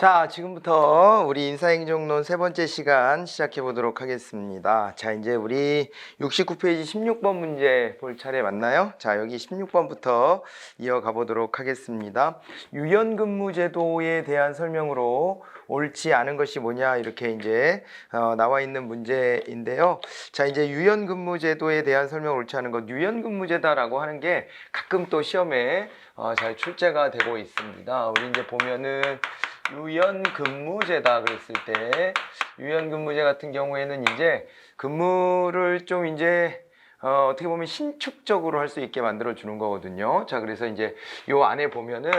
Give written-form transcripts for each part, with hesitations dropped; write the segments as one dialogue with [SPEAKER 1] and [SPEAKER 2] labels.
[SPEAKER 1] 자, 지금부터 우리 인사행정론 세 번째 시간 시작해 보도록 하겠습니다. 자, 이제 우리 69페이지 16번 문제 볼 차례 맞나요? 자, 여기 16번부터 이어가 보도록 하겠습니다. 유연근무제도에 대한 설명으로 옳지 않은 것이 뭐냐 이렇게 이제 나와 있는 문제인데요. 자, 이제 유연근무제도에 대한 설명 옳지 않은 것, 유연근무제다라고 하는 게 가끔 또 시험에 잘 출제가 되고 있습니다. 우리 이제 보면은 유연근무제다 그랬을 때 유연근무제 같은 경우에는 이제 근무를 좀 이제 어떻게 보면 신축적으로 할 수 있게 만들어 주는 거거든요. 자, 그래서 이제 요 안에 보면은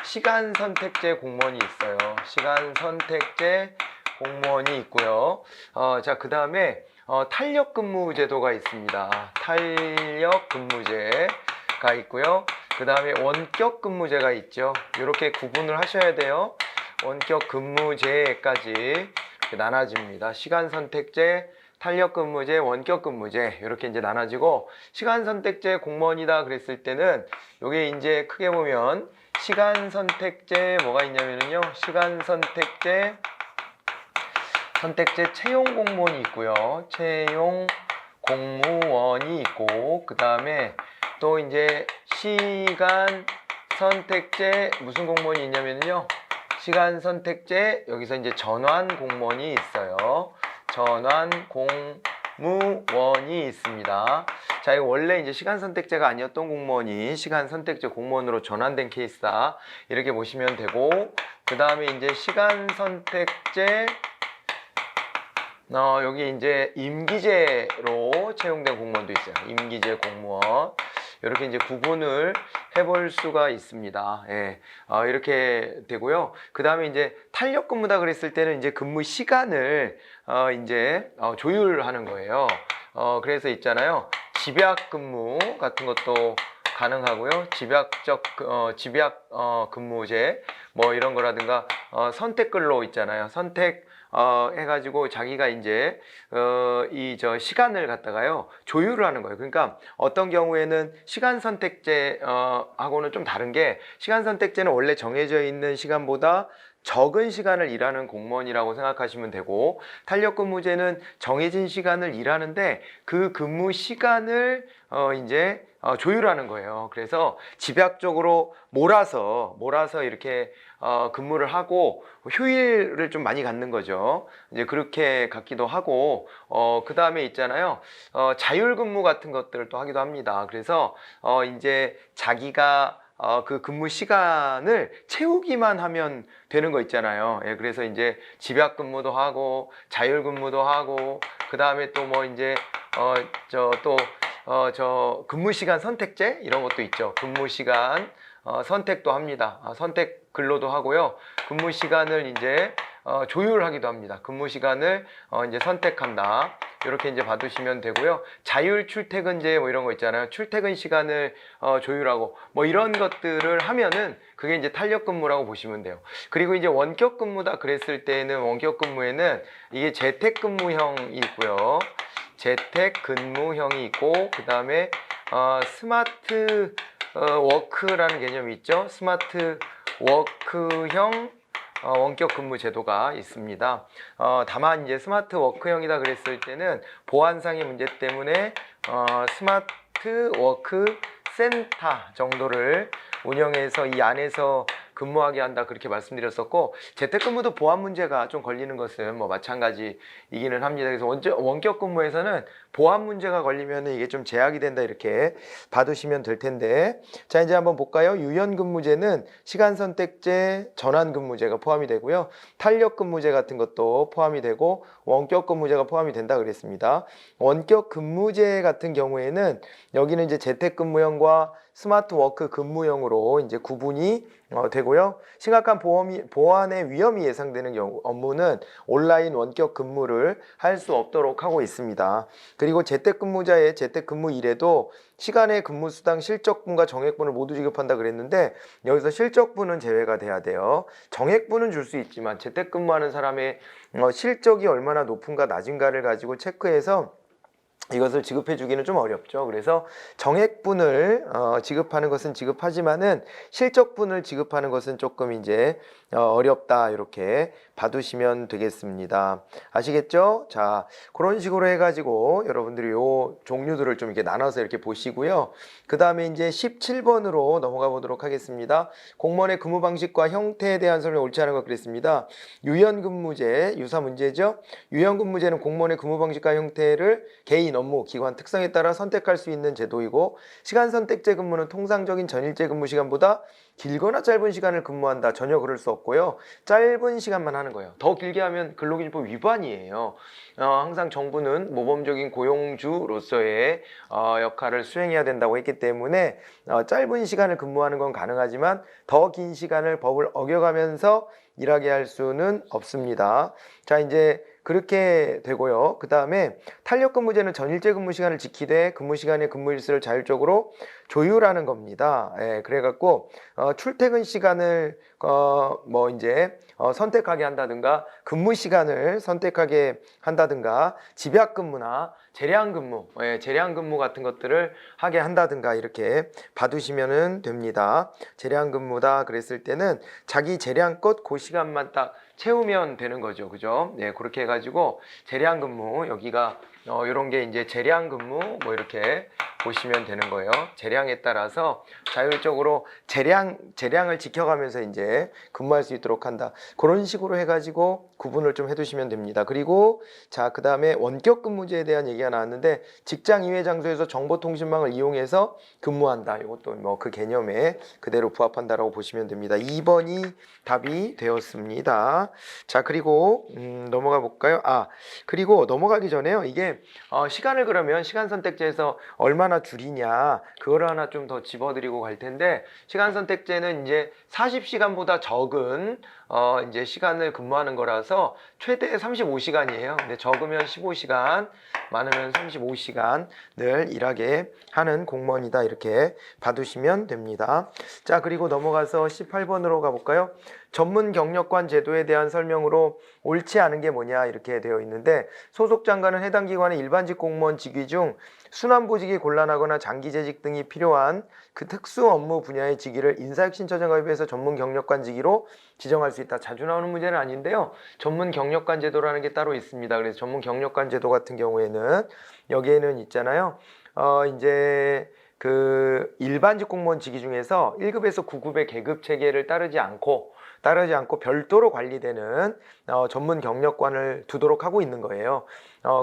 [SPEAKER 1] 시간 선택제 공무원이 있어요. 시간 선택제 공무원이 있고요. 자, 그 다음에 탄력 근무 제도가 있습니다. 탄력 근무제가 있고요. 그 다음에 원격 근무제가 있죠. 이렇게 구분을 하셔야 돼요. 원격 근무제까지 나눠집니다. 시간 선택제, 탄력 근무제, 원격 근무제 이렇게 이제 나눠지고, 시간 선택제 공무원이다 그랬을 때는 요게 이제 크게 보면 시간 선택제 뭐가 있냐면요. 시간 선택제 채용 공무원이 있고요. 채용 공무원이 있고, 그 다음에 또 이제 시간 선택제 무슨 공무원이 있냐면요. 시간 선택제 여기서 이제 전환 공무원이 있어요. 전환 공무원이 있습니다. 자, 이거 원래 이제 시간 선택제가 아니었던 공무원이 시간 선택제 공무원으로 전환된 케이스다. 이렇게 보시면 되고, 그 다음에 이제 시간 선택제 여기 이제 임기제로 채용된 공무원도 있어요. 임기제 공무원. 이렇게 이제 구분을 해볼 수가 있습니다. 예, 이렇게 되고요. 그 다음에 이제 탄력 근무다 그랬을 때는 이제 근무 시간을 이제 조율하는 거예요. 그래서 있잖아요. 집약 근무 같은 것도 가능하고요. 집약 근무제 뭐 이런 거라든가 선택 근로 있잖아요. 선택 해가지고 자기가 이제 이 시간을 갖다가요 조율을 하는 거예요. 그러니까 어떤 경우에는 시간 선택제 하고는 좀 다른 게, 시간 선택제는 원래 정해져 있는 시간보다 적은 시간을 일하는 공무원이라고 생각하시면 되고, 탄력 근무제는 정해진 시간을 일하는데 그 근무 시간을 이제 조율하는 거예요. 그래서 집약적으로 몰아서 이렇게 근무를 하고 휴일을 좀 많이 갖는 거죠. 이제 그렇게 갖기도 하고, 그 다음에 있잖아요. 자율 근무 같은 것들을 또 하기도 합니다. 그래서 이제 자기가 그 근무 시간을 채우기만 하면 되는 거 있잖아요. 예, 그래서 이제 집약 근무도 하고 자율 근무도 하고, 그 다음에 또 뭐 이제 근무 시간 선택제 이런 것도 있죠. 근무 시간 선택도 합니다. 선택 근로도 하고요. 근무 시간을 이제 조율하기도 합니다. 근무 시간을 이제 선택한다. 이렇게 이제 봐두시면 되고요. 자율 출퇴근제 뭐 이런 거 있잖아요. 출퇴근 시간을 조율하고 뭐 이런 것들을 하면은 그게 이제 탄력 근무라고 보시면 돼요. 그리고 이제 원격 근무다 그랬을 때는 원격 근무에는 이게 재택 근무형이 있고요. 재택 근무형이 있고, 그 다음에 스마트 워크라는 개념이 있죠. 스마트 워크형 원격 근무 제도가 있습니다. 다만 이제 스마트 워크형이다 그랬을 때는 보안상의 문제 때문에 스마트 워크 센터 정도를 운영해서 이 안에서 근무하게 한다 그렇게 말씀드렸었고, 재택근무도 보안 문제가 좀 걸리는 것은 뭐 마찬가지이기는 합니다. 그래서 원격 근무에서는 보안 문제가 걸리면 이게 좀 제약이 된다 이렇게 봐두시면 될 텐데, 자 이제 한번 볼까요? 유연근무제는 시간 선택제, 전환 근무제가 포함이 되고요. 탄력 근무제 같은 것도 포함이 되고 원격 근무제가 포함이 된다 그랬습니다. 원격 근무제 같은 경우에는 여기는 이제 재택근무형과 스마트 워크 근무형으로 이제 구분이 되고요. 심각한 보안의 위험이 예상되는 업무는 온라인 원격 근무를 할 수 없도록 하고 있습니다. 그리고 재택근무자의 재택근무일에도 시간의 근무수당 실적분과 정액분을 모두 지급한다 그랬는데, 여기서 실적분은 제외가 돼야 돼요. 정액분은 줄 수 있지만 재택근무하는 사람의 실적이 얼마나 높은가 낮은가를 가지고 체크해서 이것을 지급해 주기는 좀 어렵죠. 그래서 정액분을 지급하는 것은 지급하지만은 실적분을 지급하는 것은 조금 이제 어렵다, 이렇게 봐두시면 되겠습니다. 아시겠죠? 자, 그런 식으로 해가지고 여러분들이 요 종류들을 좀 이렇게 나눠서 이렇게 보시고요. 그 다음에 이제 17번으로 넘어가 보도록 하겠습니다. 공무원의 근무 방식과 형태에 대한 설명 옳지 않은 것 그랬습니다. 유연근무제, 유사 문제죠. 유연근무제는 공무원의 근무 방식과 형태를 개인 업무, 기관 특성에 따라 선택할 수 있는 제도이고, 시간 선택제 근무는 통상적인 전일제 근무 시간보다 길거나 짧은 시간을 근무한다. 전혀 그럴 수 없고요. 짧은 시간만 하는 거예요. 더 길게 하면 근로기준법 위반이에요. 항상 정부는 모범적인 고용주로서의 역할을 수행해야 된다고 했기 때문에 짧은 시간을 근무하는 건 가능하지만 더 긴 시간을 법을 어겨가면서 일하게 할 수는 없습니다. 자, 이제 그렇게 되고요. 그 다음에 탄력근무제는 전일제 근무 시간을 지키되 근무 시간에 근무 일수를 자율적으로 조율하는 겁니다. 예, 그래갖고 출퇴근 시간을 선택하게 한다든가, 근무 시간을 선택하게 한다든가, 집약근무나 재량근무, 재량근무 같은 것들을 하게 한다든가, 이렇게 봐두시면 됩니다. 재량근무다 그랬을 때는 자기 재량껏 그 시간만 딱 채우면 되는 거죠. 그죠? 네, 그렇게 해가지고 재량근무, 여기가 이런 게 이제 재량근무 뭐 이렇게 보시면 되는 거예요. 재량에 따라서 자율적으로 재량을 지켜가면서 이제 근무할 수 있도록 한다. 그런 식으로 해가지고 구분을 좀 해두시면 됩니다. 그리고 자, 그 다음에 원격 근무제에 대한 얘기가 나왔는데, 직장 이외 장소에서 정보통신망을 이용해서 근무한다. 이것도 뭐 그 개념에 그대로 부합한다라고 보시면 됩니다. 2번이 답이 되었습니다. 자, 그리고 넘어가 볼까요? 그리고 넘어가기 전에요. 이게 시간을 그러면 시간 선택제에서 얼마나 줄이냐, 그걸 하나 좀 더 집어드리고 갈 텐데, 시간 선택제는 이제 40시간보다 적은 이제 시간을 근무하는 거라서 최대 35시간이에요. 근데 적으면 15시간, 많으면 35시간을 일하게 하는 공무원이다, 이렇게 봐두시면 됩니다. 자, 그리고 넘어가서 18번으로 가볼까요? 전문 경력관 제도에 대한 설명으로 옳지 않은 게 뭐냐, 이렇게 되어 있는데, 소속 장관은 해당 기관의 일반직 공무원 직위 중 순환보직이 곤란하거나 장기재직 등이 필요한 그 특수 업무 분야의 직위를 인사혁신처장 가입해서 전문 경력관 직위로 지정할 수 있다. 자주 나오는 문제는 아닌데요. 전문 경력관 제도라는 게 따로 있습니다. 그래서 전문 경력관 제도 같은 경우에는 여기에는 있잖아요. 이제 그 일반직 공무원 직위 중에서 1급에서 9급의 계급 체계를 따르지 않고 별도로 관리되는 전문 경력관을 두도록 하고 있는 거예요.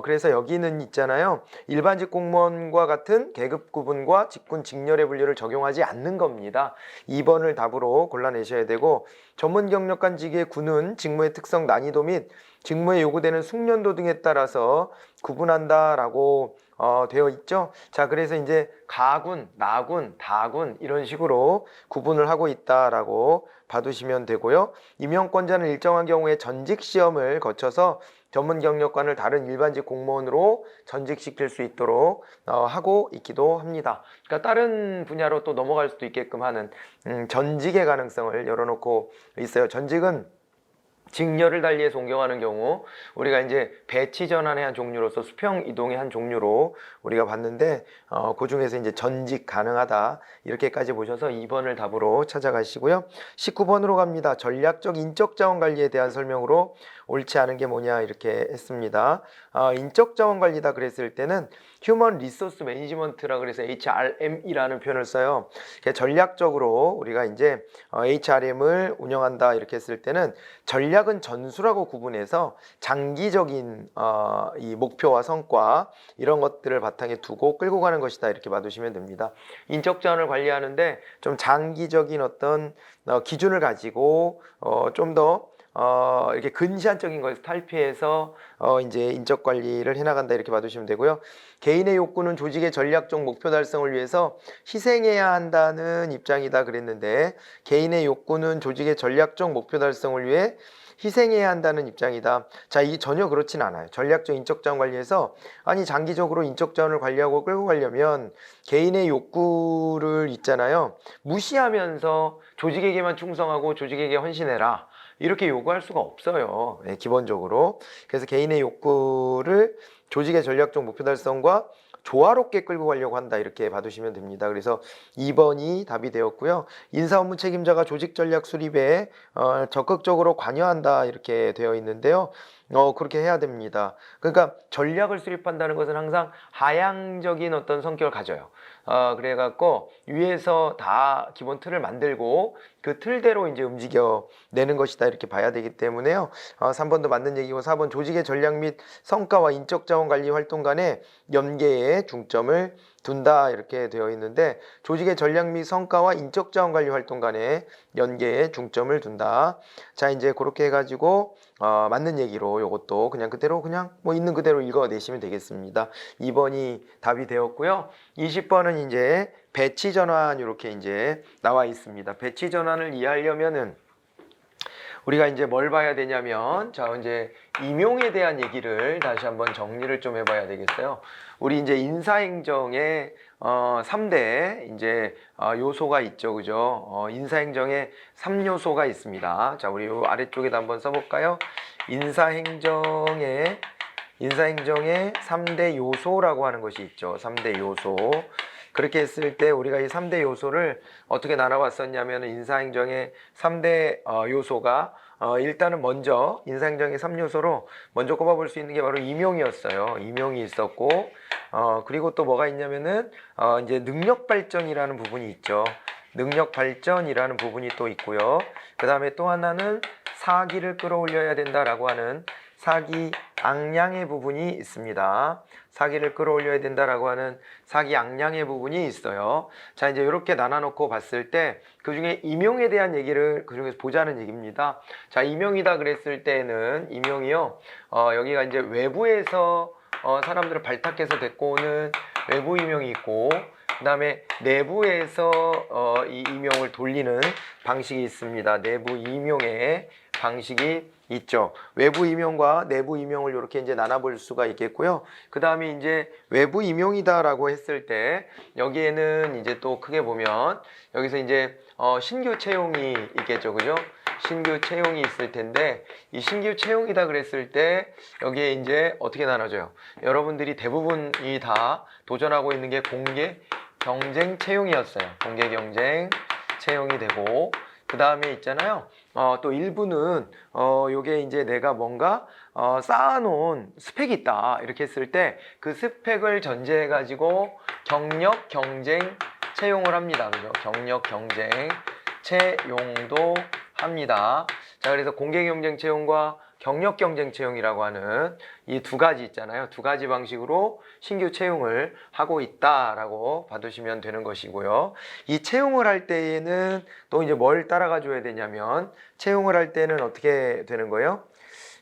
[SPEAKER 1] 그래서 여기는 있잖아요. 일반직 공무원과 같은 계급 구분과 직군 직렬의 분류를 적용하지 않는 겁니다. 2번을 답으로 골라내셔야 되고, 전문 경력관 직위의 구는 직무의 특성, 난이도 및 직무에 요구되는 숙련도 등에 따라서 구분한다라고 되어 있죠. 자, 그래서 이제 가군, 나군, 다군 이런 식으로 구분을 하고 있다라고 봐두시면 되고요. 임용권자는 일정한 경우에 전직 시험을 거쳐서 전문 경력관을 다른 일반직 공무원으로 전직시킬 수 있도록 하고 있기도 합니다. 그러니까 다른 분야로 또 넘어갈 수도 있게끔 하는 전직의 가능성을 열어놓고 있어요. 전직은 직렬을 달리해서 옮겨가는 경우, 우리가 이제 배치 전환의 한 종류로서 수평 이동의 한 종류로 우리가 봤는데, 그 중에서 이제 전직 가능하다, 이렇게까지 보셔서 2번을 답으로 찾아가시고요. 19번으로 갑니다. 전략적 인적 자원 관리에 대한 설명으로 옳지 않은 게 뭐냐, 이렇게 했습니다. 인적 자원 관리다 그랬을 때는 휴먼 리소스 매니지먼트라 그래서 HRM이라는 표현을 써요. 전략적으로 우리가 이제 HRM을 운영한다, 이렇게 했을 때는 전략은 전술하고 구분해서 장기적인 이 목표와 성과, 이런 것들을 바탕에 두고 끌고 가는 것이다, 이렇게 봐두시면 됩니다. 인적 자원을 관리하는데 좀 장기적인 어떤 기준을 가지고 좀 더 이렇게 근시안적인 것을 탈피해서 이제 인적 관리를 해나간다, 이렇게 봐두시면 되고요. 개인의 욕구는 조직의 전략적 목표 달성을 위해서 희생해야 한다는 입장이다 그랬는데, 개인의 욕구는 조직의 전략적 목표 달성을 위해 희생해야 한다는 입장이다. 자, 이 전혀 그렇진 않아요. 전략적 인적 자원 관리에서, 아니 장기적으로 인적 자원을 관리하고 끌고 가려면 개인의 욕구를 있잖아요, 무시하면서 조직에게만 충성하고 조직에게 헌신해라, 이렇게 요구할 수가 없어요. 네, 기본적으로. 그래서 개인의 욕구를 조직의 전략적 목표 달성과 조화롭게 끌고 가려고 한다 이렇게 봐두시면 됩니다. 그래서 2번이 답이 되었고요. 인사 업무 책임자가 조직 전략 수립에 적극적으로 관여한다 이렇게 되어 있는데요. 그렇게 해야 됩니다. 그러니까 전략을 수립한다는 것은 항상 하향적인 어떤 성격을 가져요. 그래갖고 위에서 다 기본 틀을 만들고 그 틀대로 이제 움직여 내는 것이다 이렇게 봐야 되기 때문에요. 3번도 맞는 얘기고 4번 조직의 전략 및 성과와 인적 자원 관리 활동 간의 연계에 중점을 둔다 이렇게 되어 있는데 조직의 전략 및 성과와 인적 자원 관리 활동 간의 연계에 중점을 둔다. 자 이제 그렇게 해가지고 맞는 얘기로 요것도 그냥 그대로 그냥 뭐 있는 그대로 읽어내시면 되겠습니다. 2번이 답이 되었고요. 20번은 이제 배치 전환 이렇게 이제 나와 있습니다. 배치 전환을 이해하려면은 우리가 이제 뭘 봐야 되냐면 자 이제 임용에 대한 얘기를 다시 한번 정리를 좀 해봐야 되겠어요. 우리 이제 인사행정에 3대 이제 요소가 있죠, 그죠? 인사행정에 3요소가 있습니다. 자 우리 요 아래쪽에다 한번 써볼까요? 인사행정에 3대 요소라고 하는 것이 있죠. 3대 요소. 그렇게 했을 때 우리가 이 3대 요소를 어떻게 나눠봤었냐면 인사행정의 3대 요소가 일단은 먼저 인사행정의 3요소로 먼저 꼽아볼 수 있는 게 바로 임용이었어요. 임용이 있었고 그리고 또 뭐가 있냐면은 이제 능력 발전이라는 부분이 있죠. 능력 발전이라는 부분이 또 있고요. 그 다음에 또 하나는 사기를 끌어올려야 된다라고 하는 사기 악량의 부분이 있습니다. 사기를 끌어올려야 된다라고 하는 사기 악량의 부분이 있어요. 자 이제 이렇게 나눠놓고 봤을 때 그중에 임용에 대한 얘기를 그중에서 보자는 얘기입니다. 자 임용이다 그랬을 때는 임용이요 여기가 이제 외부에서 사람들을 발탁해서 데리고 오는 외부 임용이 있고 그 다음에 내부에서 이 임용을 돌리는 방식이 있습니다. 내부 임용의 방식이 있죠. 외부 임용과 내부 임용을 이렇게 이제 나눠볼 수가 있겠고요. 그 다음에 이제 외부 임용이다라고 했을 때 여기에는 이제 또 크게 보면 여기서 이제 신규 채용이 있겠죠, 그죠? 신규 채용이 있을 텐데 이 신규 채용이다 그랬을 때 여기에 이제 어떻게 나눠져요? 여러분들이 대부분이 다 도전하고 있는 게 공개 경쟁 채용이었어요. 공개 경쟁 채용이 되고 그 다음에 있잖아요. 또 일부는 요게 이제 내가 뭔가 쌓아놓은 스펙이 있다 이렇게 했을 때 그 스펙을 전제해 가지고 경력 경쟁 채용을 합니다. 그죠? 경력 경쟁 채용도 합니다. 자 그래서 공개 경쟁 채용과 경력 경쟁 채용이라고 하는 이 두 가지 있잖아요. 두 가지 방식으로 신규 채용을 하고 있다라고 봐두시면 되는 것이고요. 이 채용을 할 때에는 또 이제 뭘 따라가 줘야 되냐면 채용을 할 때는 어떻게 되는 거예요?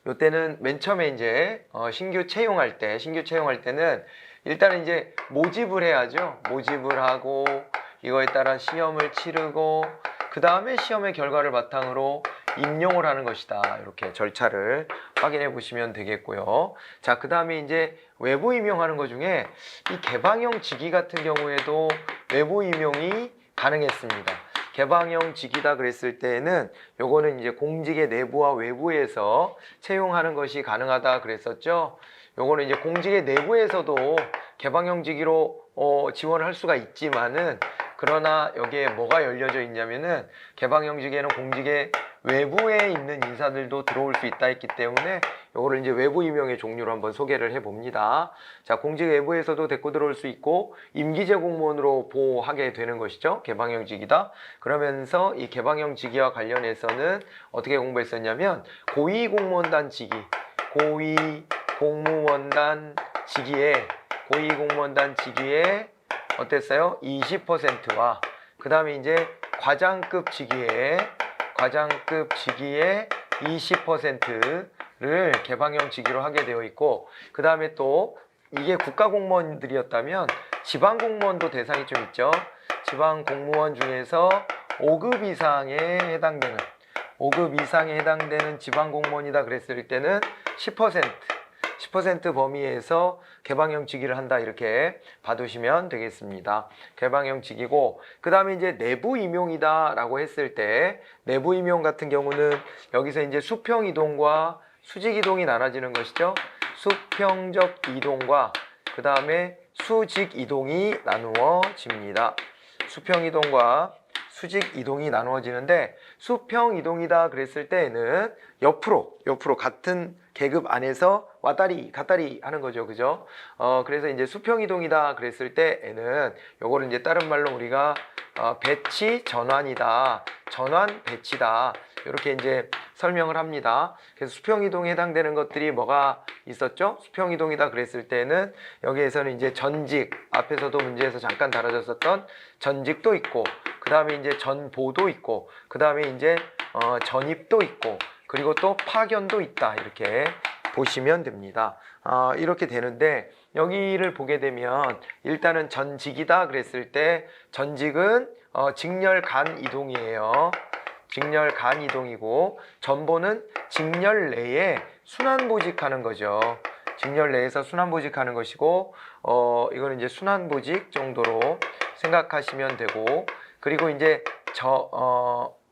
[SPEAKER 1] 요때는 맨 처음에 이제 신규 채용할 때는 일단은 이제 모집을 해야죠. 모집을 하고 이거에 따라 시험을 치르고 그 다음에 시험의 결과를 바탕으로 임용을 하는 것이다. 이렇게 절차를 확인해 보시면 되겠고요. 자, 그 다음에 이제 외부 임용하는 것 중에 이 개방형 직위 같은 경우에도 외부 임용이 가능했습니다. 개방형 직위다 그랬을 때에는 요거는 이제 공직의 내부와 외부에서 채용하는 것이 가능하다 그랬었죠. 요거는 이제 공직의 내부에서도 개방형 직위로 지원을 할 수가 있지만은 그러나 여기에 뭐가 열려져 있냐면은 개방형직에는 공직의 외부에 있는 인사들도 들어올 수 있다 했기 때문에 요거를 이제 외부 임용의 종류로 한번 소개를 해 봅니다. 자, 공직 외부에서도 데리고 들어올 수 있고 임기제 공무원으로 보호하게 되는 것이죠. 개방형직이다. 그러면서 이 개방형직이와 관련해서는 어떻게 공부했었냐면 고위공무원단 직위, 고위공무원단 직위에 어땠어요? 20%와 그 다음에 이제 과장급 직위에 20%를 개방형 직위로 하게 되어 있고 그 다음에 또 이게 국가공무원들이었다면 지방공무원도 대상이 좀 있죠. 지방공무원 중에서 5급 이상에 해당되는 지방공무원이다 그랬을 때는 10% 범위에서 개방형 직위를 한다 이렇게 봐두시면 되겠습니다. 개방형 직위고 그 다음에 이제 내부 임용이다 라고 했을 때 내부 임용 같은 경우는 여기서 이제 수평 이동과 수직 이동이 나눠지는 것이죠. 수평적 이동과 그 다음에 수직 이동이 나누어집니다. 수평 이동과 수직 이동이 나누어지는데, 수평 이동이다 그랬을 때에는 옆으로 같은 계급 안에서 왔다리 갔다리 하는 거죠. 그죠? 그래서 이제 수평 이동이다 그랬을 때에는 요거를 이제 다른 말로 우리가 배치 전환이다, 전환 배치다, 이렇게 이제 설명을 합니다. 그래서 수평 이동에 해당되는 것들이 뭐가 있었죠? 수평 이동이다 그랬을 때는 여기에서는 이제 전직, 앞에서도 문제에서 잠깐 다뤄졌었던 전직도 있고, 그 다음에 이제 전보도 있고, 그 다음에 이제 전입도 있고, 그리고 또 파견도 있다, 이렇게 보시면 됩니다. 이렇게 되는데, 여기를 보게 되면 일단은 전직이다 그랬을 때 전직은 직렬 간 이동이에요. 직렬 간 이동이고, 전보는 직렬 내에 순환보직하는 거죠. 직렬 내에서 순환보직하는 것이고, 이거는 이제 순환보직 정도로 생각하시면 되고, 그리고 이제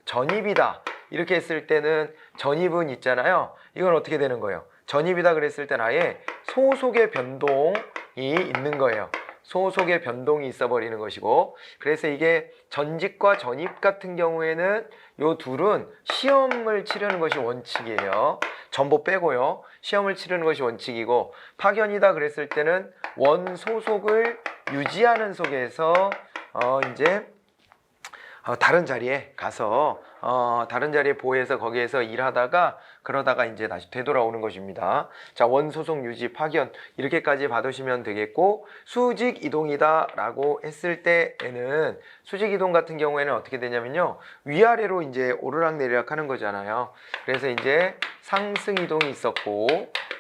[SPEAKER 1] 전입이다 이렇게 했을 때는 전입은 있잖아요. 이건 어떻게 되는 거예요? 전입이다 그랬을 때는 아예 소속의 변동이 있는 거예요. 소속의 변동이 있어 버리는 것이고, 그래서 이게 전직과 전입 같은 경우에는 요 둘은 시험을 치르는 것이 원칙이에요. 전보 빼고요. 시험을 치르는 것이 원칙이고, 파견이다 그랬을 때는 원 소속을 유지하는 속에서 이제 다른 자리에 가서 다른 자리에 보호해서 거기에서 일하다가 그러다가 이제 다시 되돌아오는 것입니다. 자, 원소속 유지 파견 이렇게까지 받으시면 되겠고, 수직 이동이다 라고 했을 때에는, 수직 이동 같은 경우에는 어떻게 되냐면요, 위아래로 이제 오르락 내리락 하는 거잖아요. 그래서 이제 상승 이동이 있었고,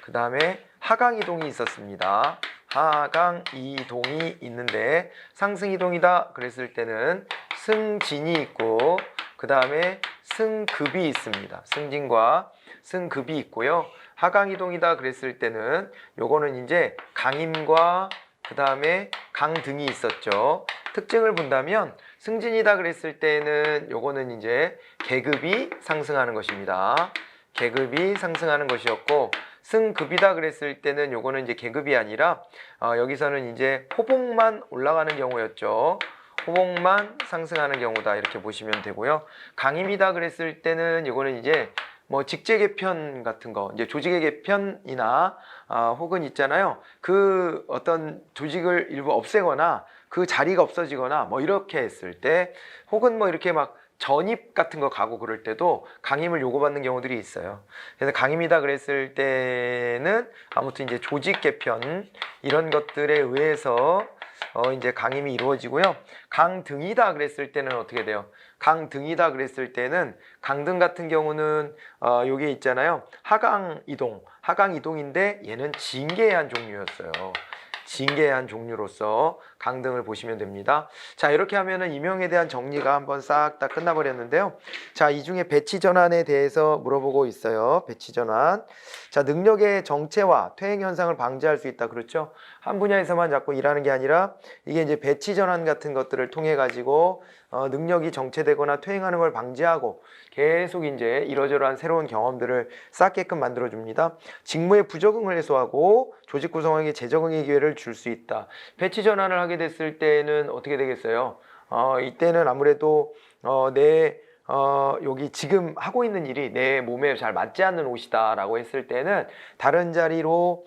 [SPEAKER 1] 그 다음에 하강 이동이 있었습니다. 하강 이동이 있는데, 상승 이동이다 그랬을 때는 승진이 있고, 그 다음에 승급이 있습니다. 승진과 승급이 있고요. 하강 이동이다 그랬을 때는 요거는 이제 강임과 그 다음에 강등이 있었죠. 특징을 본다면 승진이다 그랬을 때는 요거는 이제 계급이 상승하는 것입니다. 계급이 상승하는 것이었고, 승급이다 그랬을 때는 요거는 이제 계급이 아니라 여기서는 이제 호봉만 올라가는 경우였죠. 호봉만 상승하는 경우다, 이렇게 보시면 되고요. 강임이다 그랬을 때는 이거는 이제 뭐 직제 개편 같은 거, 이제 조직의 개편이나 혹은 있잖아요, 그 어떤 조직을 일부 없애거나 그 자리가 없어지거나 뭐 이렇게 했을 때, 혹은 뭐 이렇게 막 전입 같은 거 가고 그럴 때도 강임을 요구받는 경우들이 있어요. 그래서 강임이다 그랬을 때는 아무튼 이제 조직 개편 이런 것들에 의해서 이제 강임이 이루어지고요. 강등이다 그랬을 때는 어떻게 돼요? 강등이다 그랬을 때는, 강등 같은 경우는 요게 있잖아요, 하강 이동인데 얘는 징계한 종류였어요. 징계한 종류로서 강등을 보시면 됩니다. 자, 이렇게 하면은 임용에 대한 정리가 한번 싹 다 끝나버렸는데요. 자, 이 중에 배치 전환에 대해서 물어보고 있어요. 배치 전환. 자, 능력의 정체와 퇴행 현상을 방지할 수 있다. 그렇죠? 한 분야에서만 자꾸 일하는 게 아니라 이게 이제 배치 전환 같은 것들을 통해 가지고 능력이 정체되거나 퇴행하는 걸 방지하고 계속 이제 이러저러한 새로운 경험들을 쌓게끔 만들어 줍니다. 직무의 부적응을 해소하고 조직 구성원에게 재적응의 기회를 줄 수 있다. 배치 전환을 하게 됐을 때는 어떻게 되겠어요? 이때는 아무래도 여기 지금 하고 있는 일이 내 몸에 잘 맞지 않는 옷이다 라고 했을 때는 다른 자리로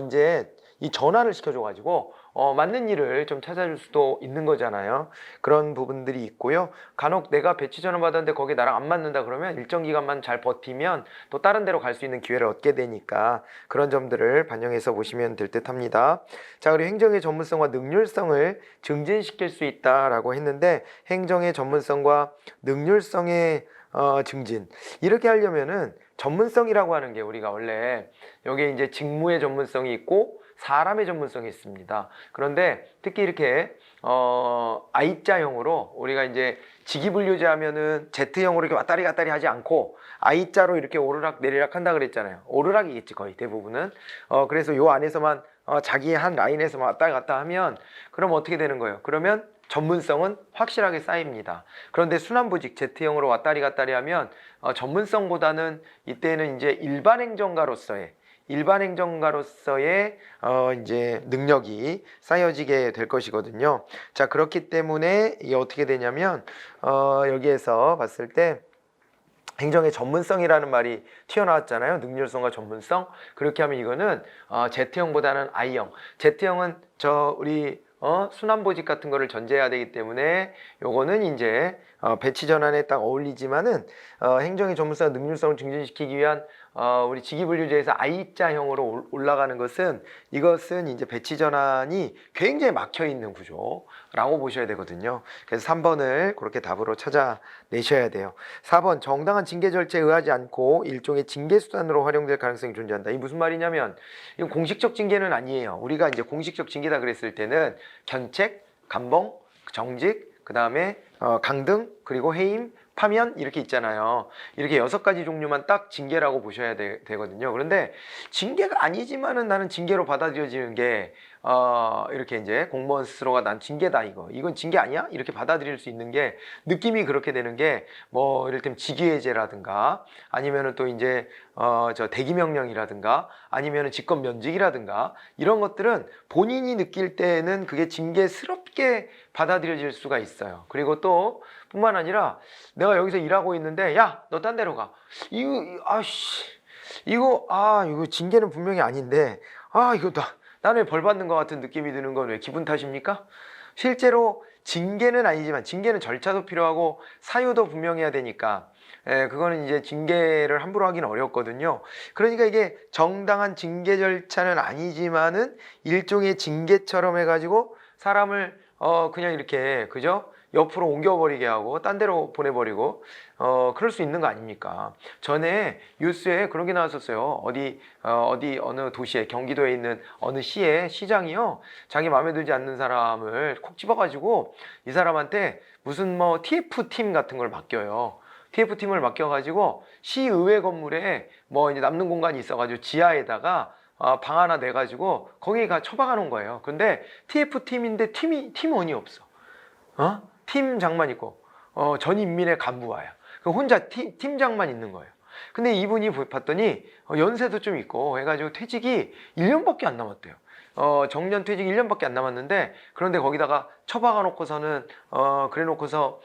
[SPEAKER 1] 이제 이 전환을 시켜줘가지고 맞는 일을 좀 찾아줄 수도 있는 거잖아요. 그런 부분들이 있고요. 간혹 내가 배치 전환 받았는데 거기 나랑 안 맞는다 그러면 일정 기간만 잘 버티면 또 다른 데로 갈 수 있는 기회를 얻게 되니까 그런 점들을 반영해서 보시면 될 듯 합니다. 자, 그리고 행정의 전문성과 능률성을 증진시킬 수 있다라고 했는데, 행정의 전문성과 능률성의 증진, 이렇게 하려면은 전문성이라고 하는 게 우리가 원래 여기에 이제 직무의 전문성이 있고 사람의 전문성이 있습니다. 그런데 특히 이렇게 I자형으로 우리가 이제 직위분류제 하면은 Z형으로 이렇게 왔다리 갔다리 하지 않고 I자로 이렇게 오르락 내리락 한다 그랬잖아요. 오르락이겠지 거의 대부분은. 그래서 요 안에서만 자기의 한 라인에서만 왔다 갔다 하면, 그럼 어떻게 되는 거예요? 그러면 전문성은 확실하게 쌓입니다. 그런데 순환보직 Z형으로 왔다리 갔다리 하면 전문성보다는 이때는 이제 일반 행정가로서의 일반 행정가로서의 이제 능력이 쌓여지게 될 것이거든요. 자, 그렇기 때문에 이게 어떻게 되냐면 여기에서 봤을 때 행정의 전문성이라는 말이 튀어나왔잖아요. 능률성과 전문성. 그렇게 하면 이거는 Z형보다는 I형. Z형은 우리 순환보직 같은 거를 전제해야 되기 때문에 요거는 이제 배치 전환에 딱 어울리지만은 행정의 전문성과 능률성을 증진시키기 위한 우리 직위분류제에서 I자형으로 올라가는 것은 이것은 이제 배치 전환이 굉장히 막혀 있는 구조라고 보셔야 되거든요. 그래서 3번을 그렇게 답으로 찾아내셔야 돼요. 4번 정당한 징계 절차에 의하지 않고 일종의 징계 수단으로 활용될 가능성이 존재한다. 이 무슨 말이냐면 이건 공식적 징계는 아니에요. 우리가 이제 공식적 징계다 그랬을 때는 견책, 감봉, 정직, 그 다음에 강등, 그리고 해임, 파면 이렇게 있잖아요. 이렇게 6가지 종류만 딱 징계라고 보셔야 되거든요. 그런데 징계가 아니지만은 나는 징계로 받아들여지는 게 이렇게 이제 공무원 스스로가 난 징계다 이건 징계 아니야? 이렇게 받아들일 수 있는 게 느낌이 그렇게 되는 게 뭐 이를테면 직위해제라든가 아니면은 또 이제 대기명령이라든가 아니면은 직권면직이라든가 이런 것들은 본인이 느낄 때는 그게 징계스럽게 받아들여질 수가 있어요. 그리고 또 뿐만 아니라 내가 여기서 일하고 있는데 야, 너 딴 데로 가. 이거 징계는 분명히 아닌데 이거 나는 벌 받는 것 같은 느낌이 드는 건 왜 기분 탓입니까? 실제로 징계는 아니지만 징계는 절차도 필요하고 사유도 분명해야 되니까 그거는 이제 징계를 함부로 하기는 어렵거든요. 그러니까 이게 정당한 징계 절차는 아니지만은 일종의 징계처럼 해가지고 사람을 그냥 이렇게 그죠? 옆으로 옮겨버리게 하고 딴 데로 보내버리고 그럴 수 있는 거 아닙니까? 전에 뉴스에 그런 게 나왔었어요. 어느 도시에 경기도에 있는 어느 시의 시장이요, 자기 마음에 들지 않는 사람을 콕 집어가지고 이 사람한테 무슨 뭐 TF팀 같은 걸 맡겨요. TF팀을 맡겨가지고 시의회 건물에 뭐 이제 남는 공간이 있어가지고 지하에다가 방 하나 내가지고 거기가 처박아 놓은 거예요. 근데 TF팀인데 팀원이 없어. 팀장만 있고 전 인민의 간부와요. 혼자 팀장만 있는 거예요. 근데 이분이 봤더니 연세도 좀 있고 해가지고 퇴직이 1년밖에 안 남았대요. 정년 퇴직 1년밖에 안 남았는데 그런데 거기다가 처박아 놓고서는 그래 놓고서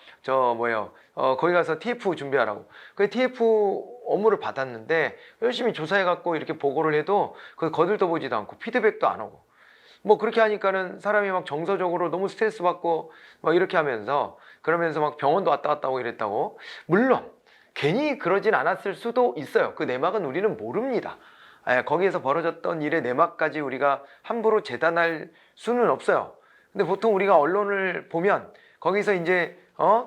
[SPEAKER 1] 거기 가서 TF 준비하라고. 그 TF 업무를 받았는데 열심히 조사해 갖고 이렇게 보고를 해도 그 거들떠보지도 않고 피드백도 안 오고 뭐 그렇게 하니까는 사람이 막 정서적으로 너무 스트레스 받고 막 이렇게 하면서 그러면서 막 병원도 왔다 갔다 하고 이랬다고. 물론 괜히 그러진 않았을 수도 있어요. 그 내막은 우리는 모릅니다. 거기에서 벌어졌던 일의 내막까지 우리가 함부로 재단할 수는 없어요. 근데 보통 우리가 언론을 보면 거기서 이제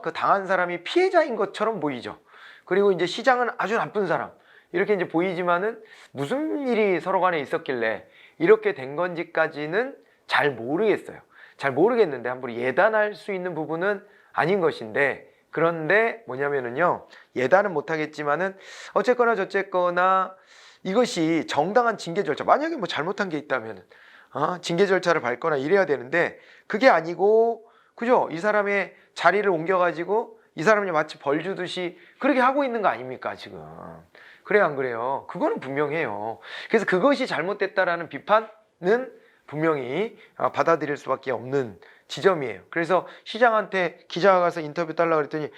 [SPEAKER 1] 그 당한 사람이 피해자인 것처럼 보이죠. 그리고 이제 시장은 아주 나쁜 사람 이렇게 이제 보이지만은 무슨 일이 서로 간에 있었길래 이렇게 된 건지까지는 잘 모르겠어요. 잘 모르겠는데 함부로 예단할 수 있는 부분은 아닌 것인데, 그런데 뭐냐면은요, 예단은 못하겠지만은 어쨌거나 저쨌거나 이것이 정당한 징계 절차, 만약에 뭐 잘못한 게 있다면은 징계 절차를 밟거나 이래야 되는데 그게 아니고 그죠? 이 사람의 자리를 옮겨가지고 이 사람이 마치 벌 주듯이 그렇게 하고 있는 거 아닙니까 지금? 그래요 안 그래요? 그거는 분명해요. 그래서 그것이 잘못됐다라는 비판은 분명히 받아들일 수밖에 없는 지점이에요. 그래서 시장한테 기자가 가서 인터뷰 달라고 그랬더니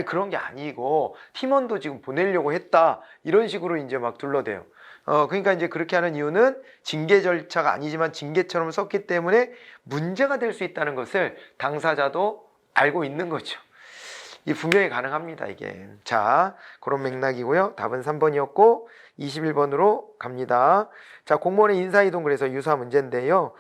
[SPEAKER 1] 그런 게 아니고 팀원도 지금 보내려고 했다 이런 식으로 이제 막 둘러대요. 그러니까 이제 그렇게 하는 이유는 징계 절차가 아니지만 징계처럼 썼기 때문에 문제가 될 수 있다는 것을 당사자도 알고 있는 거죠. 이 분명히 가능합니다 이게. 자, 그런 맥락이고요. 답은 3번이었고 21번으로 갑니다. 자, 공무원의 인사이동, 그래서 유사 문제인데요.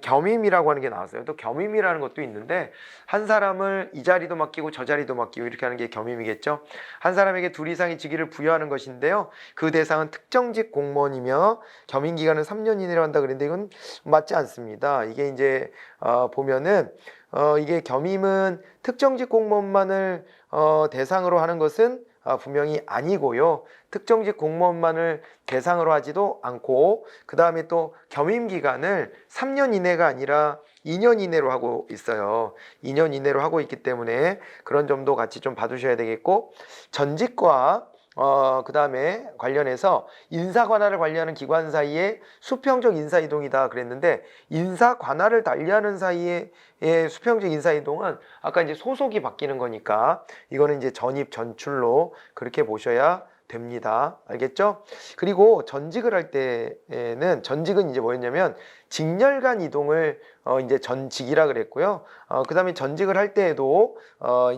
[SPEAKER 1] 겸임이라고 하는 게 나왔어요. 또 겸임이라는 것도 있는데 한 사람을 이 자리도 맡기고 저 자리도 맡기고 이렇게 하는 게 겸임이겠죠. 한 사람에게 둘 이상의 직위를 부여하는 것인데요. 그 대상은 특정직 공무원이며 겸임 기간은 3년 이내로 한다 그랬는데 이건 맞지 않습니다. 이게 이제 보면은 이게 겸임은 특정직 공무원만을 대상으로 하는 것은 분명히 아니고요. 특정직 공무원만을 대상으로 하지도 않고, 그 다음에 또 겸임 기간을 3년 이내가 아니라 2년 이내로 하고 있어요. 2년 이내로 하고 있기 때문에 그런 점도 같이 좀 봐두셔야 되겠고, 전직과 그 다음에 관련해서 인사 관할을 관리하는 기관 사이의 수평적 인사 이동이다 그랬는데, 인사 관할을 달리하는 사이의 수평적 인사 이동은 아까 이제 소속이 바뀌는 거니까 이거는 이제 전입 전출로 그렇게 보셔야 됩니다. 알겠죠? 그리고 전직을 할 때에는, 전직은 이제 뭐였냐면 직렬간 이동을 이제 전직이라 그랬고요. 그 다음에 전직을 할 때에도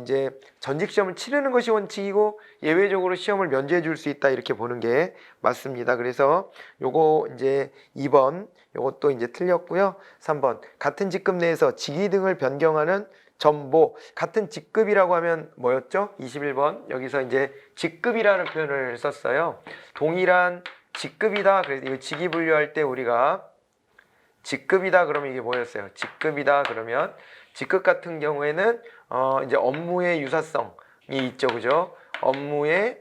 [SPEAKER 1] 이제 전직 시험을 치르는 것이 원칙이고 예외적으로 시험을 면제해 줄 수 있다 이렇게 보는 게 맞습니다. 그래서 요거 이제 2번 요것도 이제 틀렸고요. 3번 같은 직급 내에서 직위 등을 변경하는 전보, 같은 직급이라고 하면 뭐였죠? 21번 여기서 이제 직급이라는 표현을 썼어요. 동일한 직급이다. 그래서 이거 직위 분류할 때 우리가 직급이다 그러면 이게 뭐였어요? 직급이다 그러면 직급 같은 경우에는 이제 업무의 유사성이 있죠, 그죠? 업무의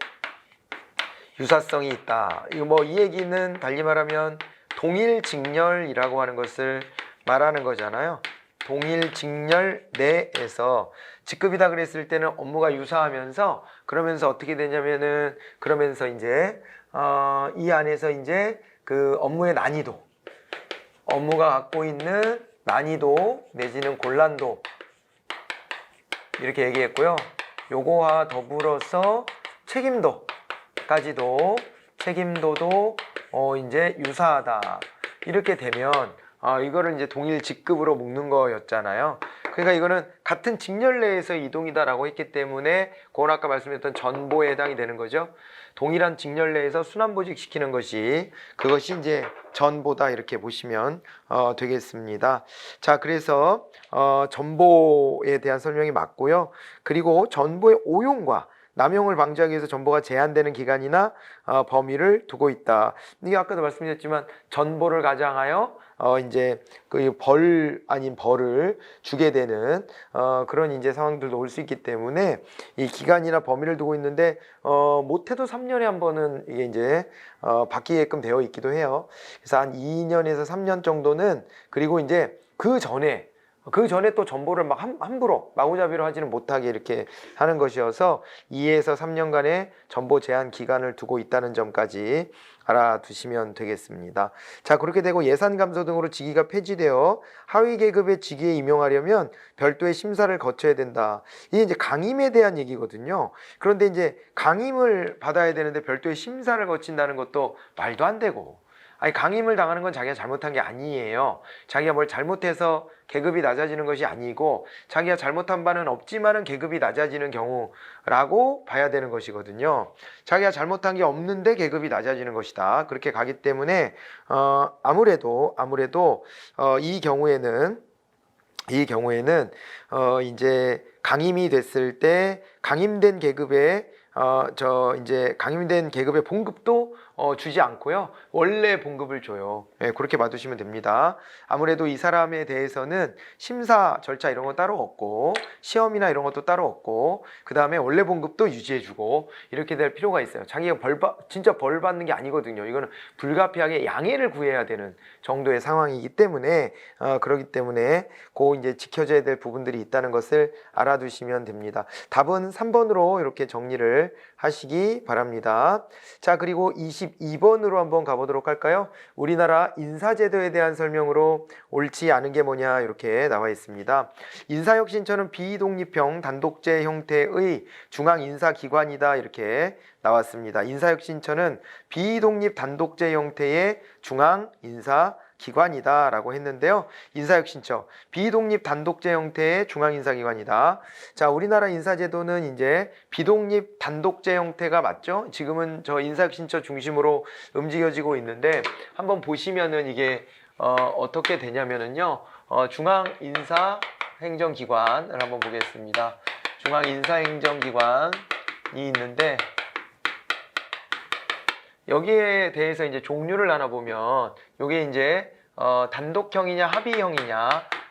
[SPEAKER 1] 유사성이 있다. 이거 뭐 이 얘기는 달리 말하면 동일 직렬이라고 하는 것을 말하는 거잖아요. 동일 직렬 내에서 직급이다 그랬을 때는 업무가 유사하면서, 그러면서 어떻게 되냐면은, 그러면서 이제 이 안에서 이제 그 업무의 난이도, 업무가 갖고 있는 난이도 내지는 곤란도 이렇게 얘기했고요. 요거와 더불어서 책임도까지도, 책임도도 이제 유사하다 이렇게 되면 이거를 이제 동일 직급으로 묶는 거였잖아요. 그러니까 이거는 같은 직렬 내에서 이동이다라고 했기 때문에 그건 아까 말씀드렸던 전보에 해당이 되는 거죠. 동일한 직렬 내에서 순환보직 시키는 것이, 그것이 이제 전보다 이렇게 보시면 되겠습니다. 자, 그래서 전보에 대한 설명이 맞고요. 그리고 전보의 오용과 남용을 방지하기 위해서 전보가 제한되는 기간이나 범위를 두고 있다. 이게 아까도 말씀드렸지만 전보를 가장하여 이제 그 벌 아닌 벌을 주게 되는 그런 이제 상황들도 올 수 있기 때문에 이 기간이나 범위를 두고 있는데 못해도 3년에 한 번은 이게 이제 바뀌게끔 되어 있기도 해요. 그래서 한 2년에서 3년 정도는, 그리고 이제 그 전에 또 전보를 막 함부로 마구잡이로 하지는 못하게 이렇게 하는 것이어서 2에서 3년간의 전보 제한 기간을 두고 있다는 점까지 알아두시면 되겠습니다. 자, 그렇게 되고 예산 감소 등으로 직위가 폐지되어 하위 계급의 직위에 임용하려면 별도의 심사를 거쳐야 된다. 이게 이제 강임에 대한 얘기거든요. 그런데 이제 강임을 받아야 되는데 별도의 심사를 거친다는 것도 말도 안 되고, 아니 강임을 당하는 건 자기가 잘못한 게 아니에요. 자기가 뭘 잘못해서 계급이 낮아지는 것이 아니고 자기가 잘못한 바는 없지만은 계급이 낮아지는 경우라고 봐야 되는 것이거든요. 자기가 잘못한 게 없는데 계급이 낮아지는 것이다. 그렇게 가기 때문에 아무래도 이 경우에는 이제 강임이 됐을 때 강임된 계급의 이제 강임된 계급의 봉급도 주지 않고요. 원래 봉급을 줘요. 네, 그렇게 봐두시면 됩니다. 아무래도 이 사람에 대해서는 심사 절차 이런 거 따로 없고 시험이나 이런 것도 따로 없고 그 다음에 원래 봉급도 유지해주고 이렇게 될 필요가 있어요. 자기가 진짜 벌 받는 게 아니거든요. 이거는 불가피하게 양해를 구해야 되는 정도의 상황이기 때문에 그렇기 때문에 그 이제 지켜져야 될 부분들이 있다는 것을 알아두시면 됩니다. 답은 3번으로 이렇게 정리를 하시기 바랍니다. 자, 그리고 22번으로 한번 가보도록 할까요? 우리나라 인사제도에 대한 설명으로 옳지 않은 게 뭐냐 이렇게 나와 있습니다. 인사혁신처는 비독립형 단독제 형태의 중앙인사기관이다 이렇게 나왔습니다. 인사혁신처는 비독립 단독제 형태의 중앙인사기관이다 라고 했는데요. 인사혁신처 비독립 단독제 형태의 중앙인사기관이다. 자, 우리나라 인사제도는 이제 비독립 단독제 형태가 맞죠? 지금은 저 인사혁신처 중심으로 움직여지고 있는데 한번 보시면은 이게 어떻게 되냐면은요. 중앙인사행정기관을 한번 보겠습니다. 중앙인사행정기관이 있는데 여기에 대해서 이제 종류를 나눠보면 요게 이제 단독형이냐 합의형이냐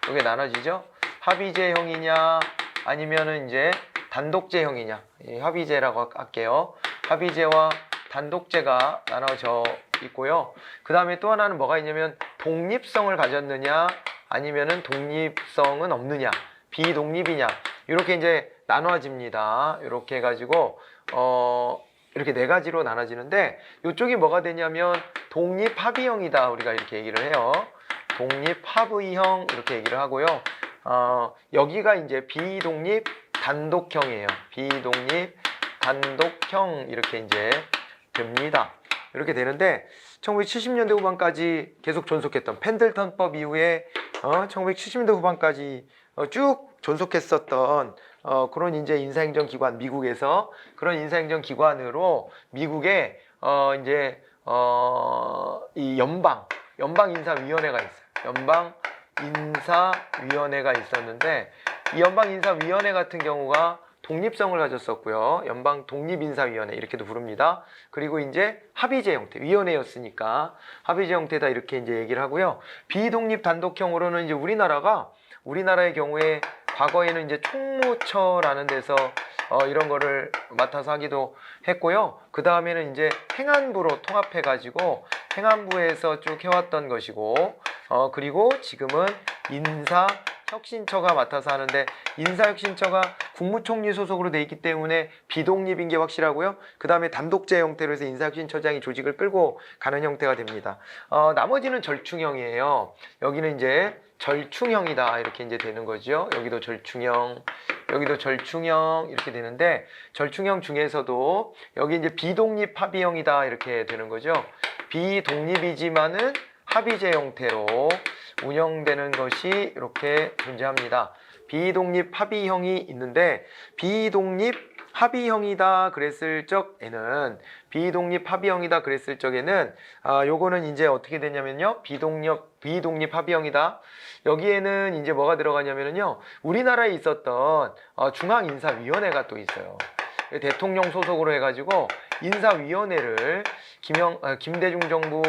[SPEAKER 1] 요게 나눠지죠. 합의제형이냐 아니면은 이제 단독제형이냐, 합의제라고 할게요. 합의제와 단독제가 나눠져 있고요. 그 다음에 또 하나는 뭐가 있냐면 독립성을 가졌느냐 아니면은 독립성은 없느냐, 비독립이냐 이렇게 이제 나눠집니다. 이렇게 해가지고 이렇게 네 가지로 나눠지는데 이쪽이 뭐가 되냐면 독립합의형이다. 우리가 이렇게 얘기를 해요. 독립합의형 이렇게 얘기를 하고요. 여기가 이제 비독립 단독형이에요. 비독립 단독형 이렇게 이제 됩니다. 이렇게 되는데 1970년대 후반까지 계속 존속했던 펜들턴법 이후에 1970년대 후반까지 쭉 존속했었던 그런 이제 인사행정기관 미국에서 그런 인사행정기관으로 미국에 이제 이 연방인사위원회가 있어요. 연방인사위원회가 있었는데 이 연방인사위원회 같은 경우가 독립성을 가졌었고요. 연방 독립인사위원회 이렇게도 부릅니다. 그리고 이제 합의제 형태, 위원회였으니까 합의제 형태다 이렇게 이제 얘기를 하고요. 비독립 단독형으로는 이제 우리나라의 경우에 과거에는 이제 총무처라는 데서 이런 거를 맡아서 하기도 했고요. 그 다음에는 이제 행안부로 통합해가지고 행안부에서 쭉 해왔던 것이고, 그리고 지금은 인사혁신처가 맡아서 하는데 인사혁신처가 국무총리 소속으로 돼 있기 때문에 비독립인 게 확실하고요. 그 다음에 단독제 형태로 해서 인사혁신처장이 조직을 끌고 가는 형태가 됩니다. 나머지는 절충형이에요. 여기는 이제 절충형이다 이렇게 이제 되는 거죠. 여기도 절충형, 여기도 절충형 이렇게 되는데 절충형 중에서도 여기 이제 비독립 합의형이다 이렇게 되는 거죠. 비독립이지만은 합의제 형태로 운영되는 것이 이렇게 존재합니다. 비독립 합의형이 있는데 비독립 합의형이다 그랬을 적에는 요거는 이제 어떻게 되냐면요. 비독립 합의형이다. 여기에는 이제 뭐가 들어가냐면요. 우리나라에 있었던 중앙인사위원회가 또 있어요. 대통령 소속으로 해가지고 인사위원회를 김대중 정부,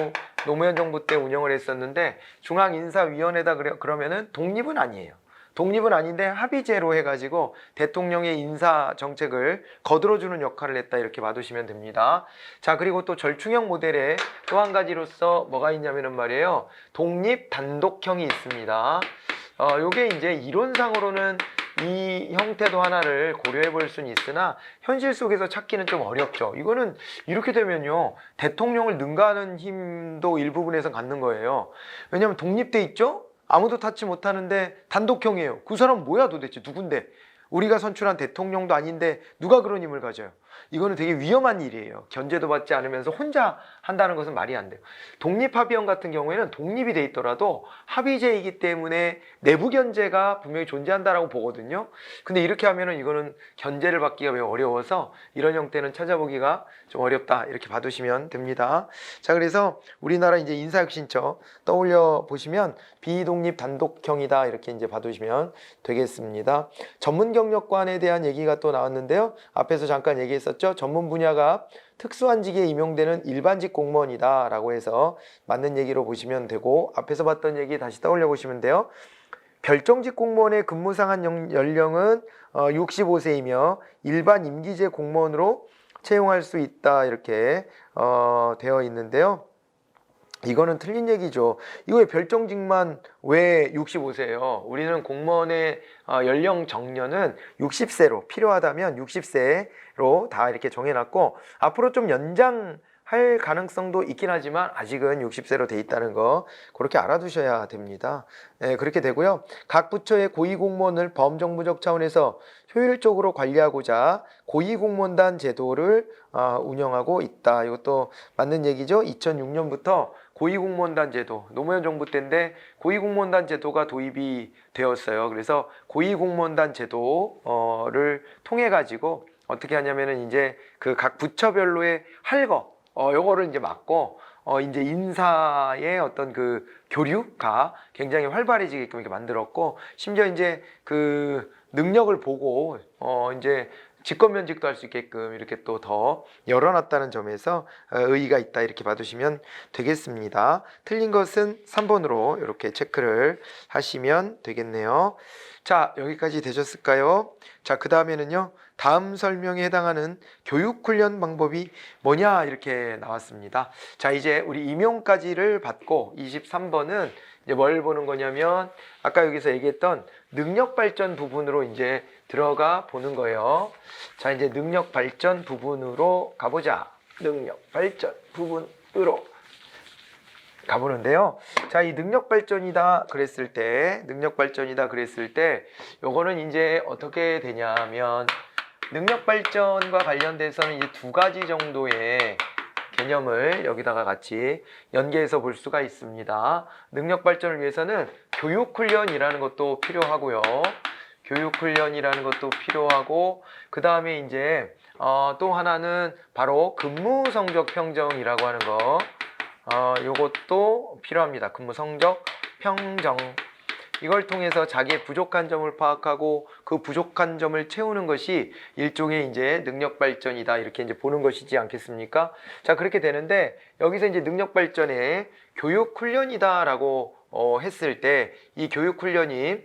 [SPEAKER 1] 노무현 정부 때 운영을 했었는데 중앙인사위원회다 그러면은 독립은 아니에요. 독립은 아닌데 합의제로 해가지고 대통령의 인사 정책을 거들어주는 역할을 했다 이렇게 봐두시면 됩니다. 자, 그리고 또 절충형 모델에 또 한 가지로서 뭐가 있냐면은 말이에요. 독립 단독형이 있습니다. 요게 이제 이론상으로는 이 형태도 하나를 고려해 볼 수는 있으나 현실 속에서 찾기는 좀 어렵죠. 이거는 이렇게 되면요. 대통령을 능가하는 힘도 일부분에서 갖는 거예요. 왜냐하면 독립돼 있죠? 아무도 타치 못하는데 단독형이에요. 그 사람 뭐야 도대체 누군데? 우리가 선출한 대통령도 아닌데 누가 그런 힘을 가져요? 이거는 되게 위험한 일이에요. 견제도 받지 않으면서 혼자 한다는 것은 말이 안 돼요. 독립합의형 같은 경우에는 독립이 돼 있더라도 합의제이기 때문에 내부 견제가 분명히 존재한다라고 보거든요. 근데 이렇게 하면은 이거는 견제를 받기가 매우 어려워서 이런 형태는 찾아보기가 좀 어렵다 이렇게 봐두시면 됩니다. 자, 그래서 우리나라 이제 인사혁신처 떠올려 보시면 비독립 단독형이다 이렇게 이제 봐두시면 되겠습니다. 전문경력관에 대한 얘기가 또 나왔는데요. 앞에서 잠깐 얘기했었죠. 전문 분야가 특수한 직에 임용되는 일반직 공무원이다 라고 해서 맞는 얘기로 보시면 되고, 앞에서 봤던 얘기 다시 떠올려 보시면 돼요. 별정직 공무원의 근무상한 연령은 65세이며 일반 임기제 공무원으로 채용할 수 있다 이렇게 되어 있는데요. 이거는 틀린 얘기죠. 이거 왜 별정직만 왜 65세예요? 우리는 공무원의 연령 정년은 60세로 필요하다면 60세로 다 이렇게 정해놨고 앞으로 좀 연장할 가능성도 있긴 하지만 아직은 60세로 돼 있다는 거 그렇게 알아두셔야 됩니다. 네, 그렇게 되고요. 각 부처의 고위공무원을 범정부적 차원에서 효율적으로 관리하고자 고위공무원단 제도를 운영하고 있다. 이것도 맞는 얘기죠. 2006년부터 고위공무원단 제도, 노무현 정부 때인데 고위공무원단 제도가 도입이 되었어요. 그래서 고위공무원단 제도를 통해 가지고 어떻게 하냐면은 이제 그 각 부처별로의 할 거, 요거를 이제 막고 이제 인사의 어떤 그 교류가 굉장히 활발해지게끔 이렇게 만들었고, 심지어 이제 그 능력을 보고 이제 직권면직도 할 수 있게끔 이렇게 또 더 열어놨다는 점에서 의의가 있다 이렇게 봐두시면 되겠습니다. 틀린 것은 3번으로 이렇게 체크를 하시면 되겠네요. 자, 여기까지 되셨을까요? 자, 그 다음에는요. 다음 설명에 해당하는 교육훈련 방법이 뭐냐 이렇게 나왔습니다. 자, 이제 우리 임용까지를 받고 23번은 이제 뭘 보는 거냐면 아까 여기서 얘기했던 능력 발전 부분으로 이제 들어가 보는 거예요. 자, 이제 능력 발전 부분으로 가보자. 능력 발전 부분으로 가보는데요. 자, 이 능력 발전이다 그랬을 때, 요거는 이제 어떻게 되냐면, 능력 발전과 관련돼서는 이제 두 가지 정도의 개념을 여기다가 같이 연계해서 볼 수가 있습니다. 능력 발전을 위해서는 교육훈련이라는 것도 필요하고요. 그 다음에 이제 또 하나는 바로 근무 성적 평정이라고 하는 거. 요것도 필요합니다. 근무 성적 평정. 이걸 통해서 자기의 부족한 점을 파악하고 그 부족한 점을 채우는 것이 일종의 이제 능력 발전이다. 이렇게 이제 보는 것이지 않겠습니까? 자, 그렇게 되는데 여기서 이제 능력 발전의 교육 훈련이다라고 했을 때 이 교육 훈련이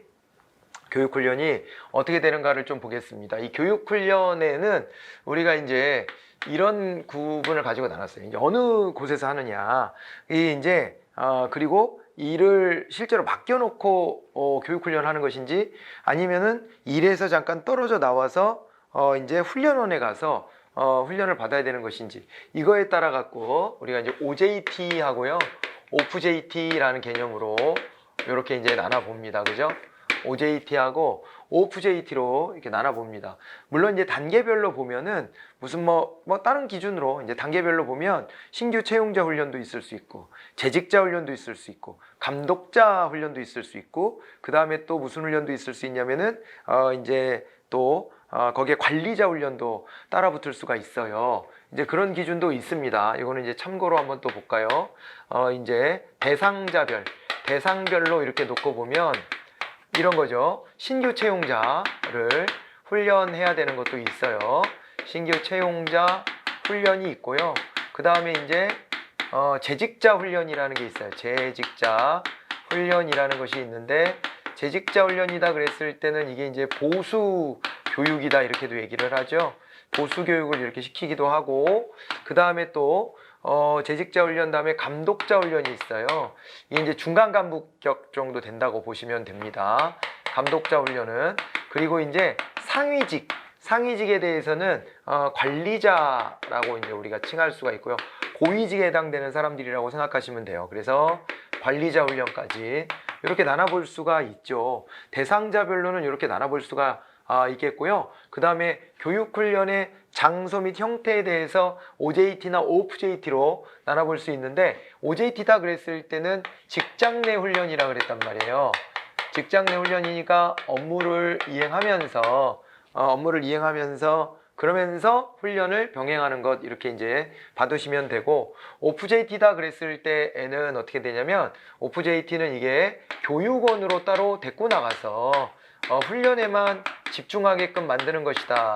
[SPEAKER 1] 어떻게 되는가를 좀 보겠습니다. 이 교육 훈련에는 우리가 이제 이런 구분을 가지고 나눴어요. 이제 어느 곳에서 하느냐. 이 이제 그리고 일을 실제로 맡겨놓고 교육훈련 하는 것인지 아니면은 일에서 잠깐 떨어져 나와서 이제 훈련원에 가서 훈련을 받아야 되는 것인지 이거에 따라 갖고 우리가 이제 OJT 하고요, OFJT라는 개념으로 이렇게 이제 나눠 봅니다. 그죠? OJT하고 OFJT로 이렇게 나눠 봅니다. 물론 이제 단계별로 보면은 무슨 뭐 다른 기준으로 이제 단계별로 보면 신규 채용자 훈련도 있을 수 있고, 재직자 훈련도 있을 수 있고, 감독자 훈련도 있을 수 있고, 그 다음에 또 무슨 훈련도 있을 수 있냐면은 이제 또 거기에 관리자 훈련도 따라 붙을 수가 있어요. 이제 그런 기준도 있습니다. 이거는 이제 참고로 한번 또 볼까요? 이제 대상별로 이렇게 놓고 보면 이런 거죠. 신규 채용자를 훈련해야 되는 것도 있어요. 신규 채용자 훈련이 있고요. 그 다음에 이제 재직자 훈련이라는 게 있어요. 재직자 훈련이라는 것이 있는데, 재직자 훈련이다 그랬을 때는 이게 이제 보수 교육이다 이렇게도 얘기를 하죠. 보수 교육을 이렇게 시키기도 하고, 그 다음에 또 재직자 훈련 다음에 감독자 훈련이 있어요. 이게 이제 중간 간부격 정도 된다고 보시면 됩니다. 감독자 훈련은. 그리고 이제 상위직에 대해서는 관리자라고 이제 우리가 칭할 수가 있고요. 고위직에 해당되는 사람들이라고 생각하시면 돼요. 그래서 관리자 훈련까지 이렇게 나눠볼 수가 있죠. 대상자별로는 이렇게 나눠볼 수가 있겠고요. 그 다음에 교육훈련의 장소 및 형태에 대해서 OJT나 OFJT로 나눠볼 수 있는데, OJT다 그랬을 때는 직장 내 훈련이라 그랬단 말이에요. 직장 내 훈련이니까 업무를 이행하면서 그러면서 훈련을 병행하는 것, 이렇게 이제 봐두시면 되고, OFJT다 그랬을 때에는 어떻게 되냐면, OFJT는 이게 교육원으로 따로 데리고 나가서 훈련에만 집중하게끔 만드는 것이다.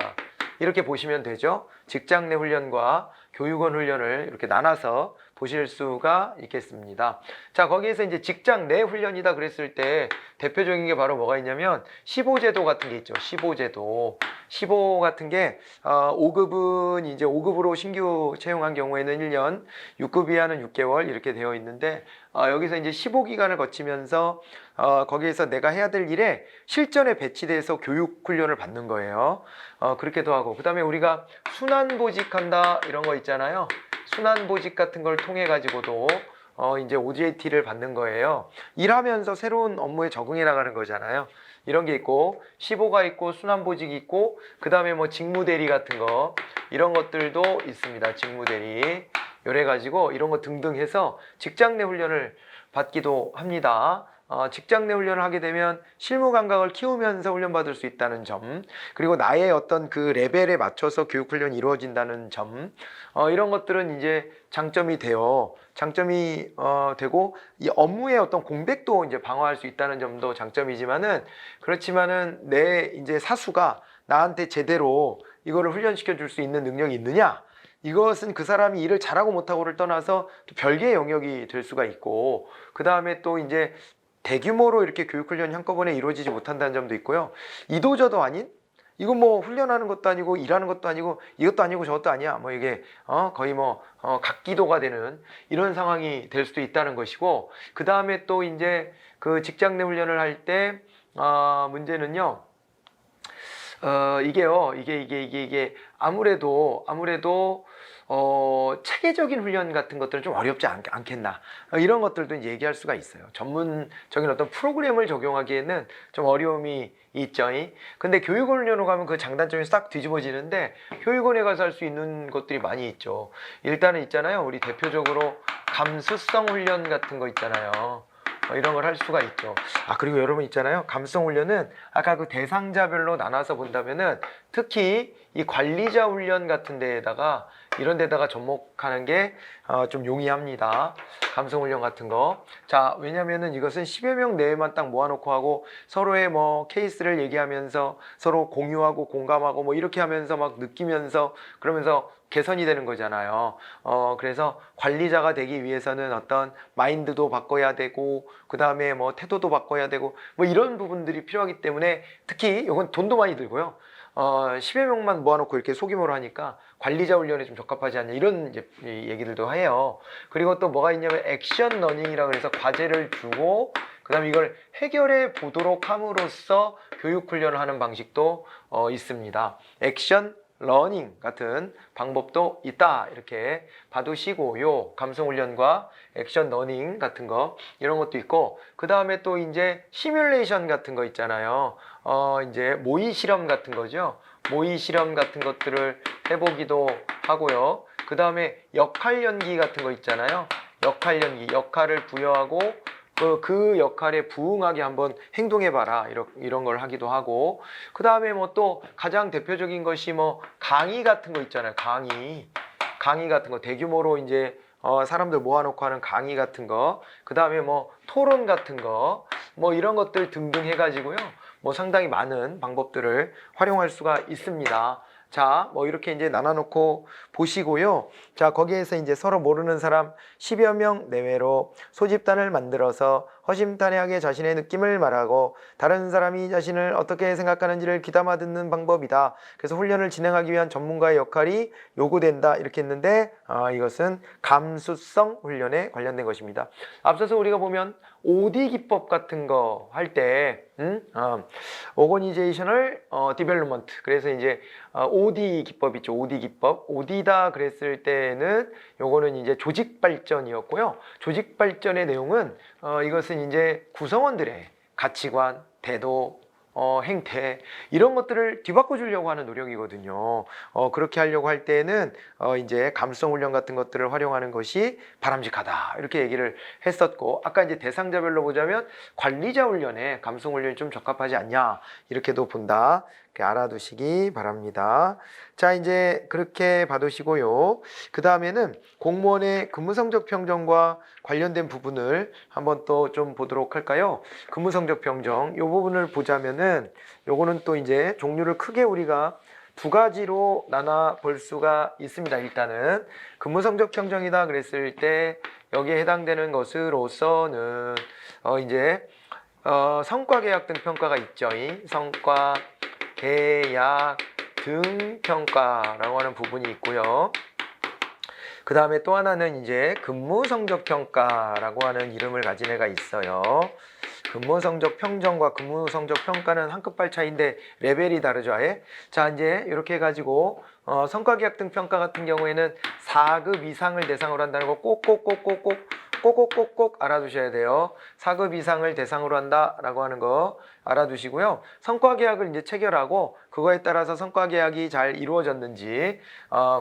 [SPEAKER 1] 이렇게 보시면 되죠. 직장 내 훈련과 교육원 훈련을 이렇게 나눠서 보실 수가 있겠습니다. 자, 거기에서 이제 직장 내 훈련이다 그랬을 때 대표적인 게 바로 뭐가 있냐면 15제도 같은 게 있죠. 15 같은 게 5급은 이제 5급으로 신규 채용한 경우에는 1년, 6급 이하는 6개월 이렇게 되어 있는데, 여기서 이제 15기간을 거치면서 거기에서 내가 해야 될 일에 실전에 배치돼서 교육 훈련을 받는 거예요. 그렇게도 하고, 그 다음에 우리가 순환보직한다 이런 거 있잖아요. 순환보직 같은 걸 통해 가지고도 이제 OJT를 받는 거예요. 일하면서 새로운 업무에 적응해 나가는 거잖아요. 이런 게 있고, 15가 있고, 순환보직이 있고, 그 다음에 뭐 직무대리 같은 거, 이런 것들도 있습니다. 직무대리. 요래 가지고 이런 거 등등 해서 직장 내 훈련을 받기도 합니다. 직장 내 훈련을 하게 되면 실무 감각을 키우면서 훈련받을 수 있다는 점, 그리고 나의 어떤 그 레벨에 맞춰서 교육 훈련이 이루어진다는 점, 이런 것들은 이제 장점이 되고, 이 업무의 어떤 공백도 이제 방어할 수 있다는 점도 장점이지만은, 그렇지만은 내 이제 사수가 나한테 제대로 이거를 훈련시켜 줄 수 있는 능력이 있느냐? 이것은 그 사람이 일을 잘하고 못하고를 떠나서 또 별개의 영역이 될 수가 있고, 그 다음에 또 이제 대규모로 이렇게 교육훈련이 한꺼번에 이루어지지 못한다는 점도 있고요. 이도저도 아닌, 이거 뭐 훈련하는 것도 아니고 일하는 것도 아니고 이것도 아니고 저것도 아니야, 뭐 이게 거의 뭐 각기도가 되는 이런 상황이 될 수도 있다는 것이고, 그 다음에 또 이제 그 직장 내 훈련을 할 때 문제는요. 이게 아무래도 체계적인 훈련 같은 것들은 좀 어렵지 않겠나, 이런 것들도 이제 얘기할 수가 있어요. 전문적인 어떤 프로그램을 적용하기에는 좀 어려움이 있죠. 근데 교육원으로 가면 그 장단점이 싹 뒤집어지는데 효육원에 가서 할 수 있는 것들이 많이 있죠. 일단은 있잖아요. 우리 대표적으로 감수성 훈련 같은 거 있잖아요. 이런 걸 할 수가 있죠. 그리고 여러분 있잖아요. 감수성 훈련은 아까 그 대상자별로 나눠서 본다면은 특히 이 관리자 훈련 같은 데에다가 이런 데다가 접목하는 게 좀 용이합니다. 감수성 훈련 같은 거. 자, 왜냐면은 이것은 10여 명 내에만 딱 모아놓고 하고 서로의 뭐 케이스를 얘기하면서 서로 공유하고 공감하고 뭐 이렇게 하면서 막 느끼면서 그러면서 개선이 되는 거잖아요. 그래서 관리자가 되기 위해서는 어떤 마인드도 바꿔야 되고, 그 다음에 뭐 태도도 바꿔야 되고, 뭐 이런 부분들이 필요하기 때문에 특히 이건 돈도 많이 들고요. 10여 명만 모아놓고 이렇게 소규모로 하니까 관리자 훈련에 좀 적합하지 않냐, 이런 이제 얘기들도 해요. 그리고 또 뭐가 있냐면 액션 러닝이라고 해서 과제를 주고, 그 다음에 이걸 해결해 보도록 함으로써 교육 훈련을 하는 방식도 있습니다. 액션 러닝 같은 방법도 있다, 이렇게 봐두시고요. 감성훈련과 액션 러닝 같은 거, 이런 것도 있고, 그 다음에 또 이제 시뮬레이션 같은 거 있잖아요. 이제 모의 실험 같은 거죠. 모의 실험 같은 것들을 해보기도 하고요. 그 다음에 역할 연기 같은 거 있잖아요. 역할 연기, 역할을 부여하고 그 역할에 부응하게 한번 행동해봐라, 이런 걸 하기도 하고, 그 다음에 뭐 또 가장 대표적인 것이 뭐 강의 같은 거 있잖아요. 강의 같은 거, 대규모로 이제 사람들 모아놓고 하는 강의 같은 거, 그 다음에 뭐 토론 같은 거, 뭐 이런 것들 등등 해가지고요, 뭐 상당히 많은 방법들을 활용할 수가 있습니다. 자, 뭐 이렇게 이제 나눠놓고 보시고요. 자, 거기에서 이제 서로 모르는 사람 10여 명 내외로 소집단을 만들어서 허심탄회하게 자신의 느낌을 말하고 다른 사람이 자신을 어떻게 생각하는지를 귀담아 듣는 방법이다. 그래서 훈련을 진행하기 위한 전문가의 역할이 요구된다, 이렇게 했는데 이것은 감수성 훈련에 관련된 것입니다. 앞서서 우리가 보면 OD 기법 같은 거 할 때, 오거니제이셔널 디벨롭먼트, 그래서 이제 OD 기법 있죠. OD 기법. OD다 그랬을 때는 요거는 이제 조직 발전이었고요. 조직 발전의 내용은 이것은 이제 구성원들의 가치관, 태도, 행태, 이런 것들을 뒤바꿔 주려고 하는 노력이거든요. 그렇게 하려고 할 때는 이제 감수성 훈련 같은 것들을 활용하는 것이 바람직하다, 이렇게 얘기를 했었고, 아까 이제 대상자별로 보자면 관리자 훈련에 감수성 훈련이 좀 적합하지 않냐, 이렇게도 본다. 이렇게 알아두시기 바랍니다. 자, 이제 그렇게 봐두시고요. 그 다음에는 공무원의 근무 성적 평정과 관련된 부분을 한번 또 좀 보도록 할까요? 근무 성적 평정, 이 부분을 보자면은 요거는 또 이제 종류를 크게 우리가 두 가지로 나눠 볼 수가 있습니다. 일단은 근무 성적 평정이다 그랬을 때 여기에 해당되는 것으로서는 이제 성과 계약 등 평가가 있죠. 이 성과 계약 등 평가라고 하는 부분이 있고요. 그 다음에 또 하나는 이제 근무 성적 평가라고 하는 이름을 가진 애가 있어요. 근무 성적 평정과 근무 성적 평가는 한 끗발 차이인데 레벨이 다르죠, 아예. 자, 이제 이렇게 해가지고 성과 계약 등 평가 같은 경우에는 4급 이상을 대상으로 한다는 거 꼭꼭 알아두셔야 돼요. 4급 이상을 대상으로 한다라고 하는 거 알아두시고요. 성과 계약을 이제 체결하고 그거에 따라서 성과 계약이 잘 이루어졌는지,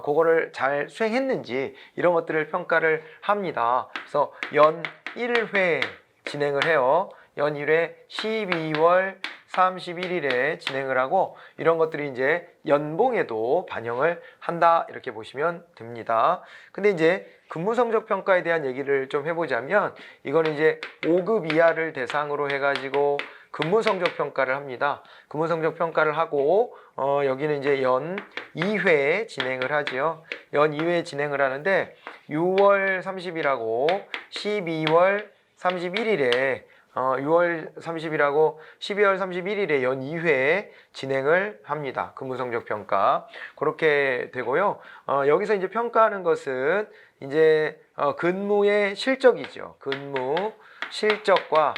[SPEAKER 1] 그거를 잘 수행했는지, 이런 것들을 평가를 합니다. 그래서 연 1회 진행을 해요. 연 1회 12월 31일에 진행을 하고, 이런 것들이 이제 연봉에도 반영을 한다, 이렇게 보시면 됩니다. 근데 이제 근무 성적 평가에 대한 얘기를 좀 해보자면, 이거는 이제 5급 이하를 대상으로 해가지고 근무 성적 평가를 합니다. 근무 성적 평가를 하고 여기는 이제 연 2회 진행을 하지요. 연 2회 진행을 하는데 6월 30일하고 12월 31일에 6월 30일하고 12월 31일에 연 2회 진행을 합니다. 근무 성적 평가. 그렇게 되고요. 여기서 이제 평가하는 것은 이제 근무의 실적이죠. 근무 실적과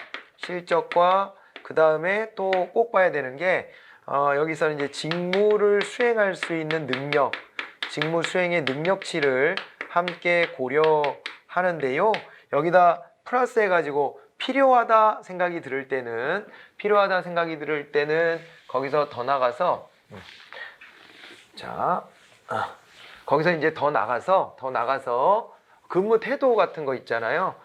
[SPEAKER 1] 그 다음에 또 꼭 봐야 되는 게 여기서는 이제 직무를 수행할 수 있는 능력, 직무 수행의 능력치를 함께 고려하는데요. 여기다 플러스 해가지고 필요하다 생각이 들을 때는 거기서 더 나가서 자, 거기서 이제 더 나가서 근무 태도 같은 거 있잖아요.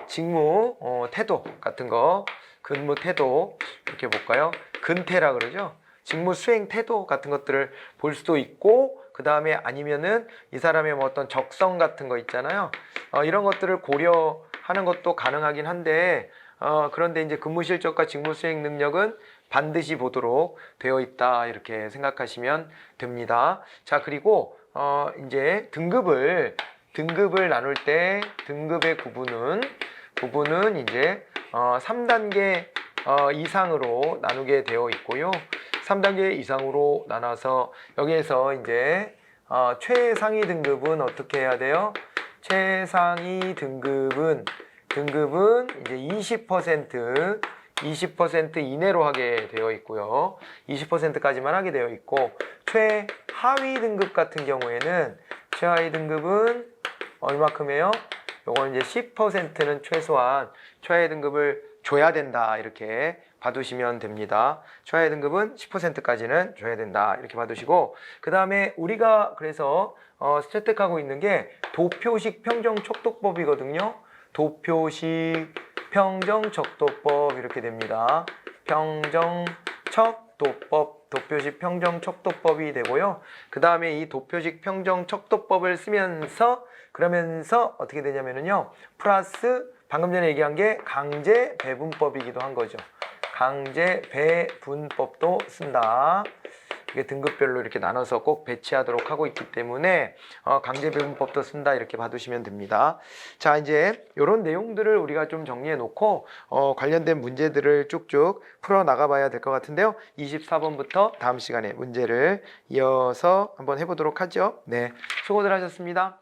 [SPEAKER 1] 직무 태도 같은 거, 근무 태도 이렇게 볼까요? 근태라 그러죠. 직무 수행 태도 같은 것들을 볼 수도 있고, 그 다음에 아니면은 이 사람의 뭐 어떤 적성 같은 거 있잖아요. 이런 것들을 고려하는 것도 가능하긴 한데, 그런데 이제 근무 실적과 직무 수행 능력은 반드시 보도록 되어 있다, 이렇게 생각하시면 됩니다. 자, 그리고 이제 등급을 나눌 때 등급의 구분은 이제 3단계 이상으로 나누게 되어 있고요. 3단계 이상으로 나눠서 여기에서 이제 최상위 등급은 어떻게 해야 돼요? 최상위 등급은 이제 20% 이내로 하게 되어 있고요. 20%까지만 하게 되어 있고, 최하위 등급 같은 경우에는 최하위 등급은 얼마큼이에요? 요거는 이제 10%는 최소한 최하위 등급을 줘야 된다, 이렇게 봐두시면 됩니다. 최하위 등급은 10%까지는 줘야 된다, 이렇게 봐두시고, 그 다음에 우리가 그래서 채택하고 있는 게 도표식 평정 척도법이거든요. 도표식 평정 척도법 이렇게 됩니다. 평정 척도법, 도표식 평정 척도법이 되고요. 그 다음에 이 도표식 평정 척도법을 쓰면서 그러면서 어떻게 되냐면요, 플러스 방금 전에 얘기한 게 강제 배분법이기도 한 거죠. 강제 배분법도 쓴다. 이게 등급별로 이렇게 나눠서 꼭 배치하도록 하고 있기 때문에 강제 배분법도 쓴다, 이렇게 봐두시면 됩니다. 자, 이제 이런 내용들을 우리가 좀 정리해 놓고 관련된 문제들을 쭉쭉 풀어 나가 봐야 될 것 같은데요. 24번부터 다음 시간에 문제를 이어서 한번 해보도록 하죠. 네, 수고들 하셨습니다.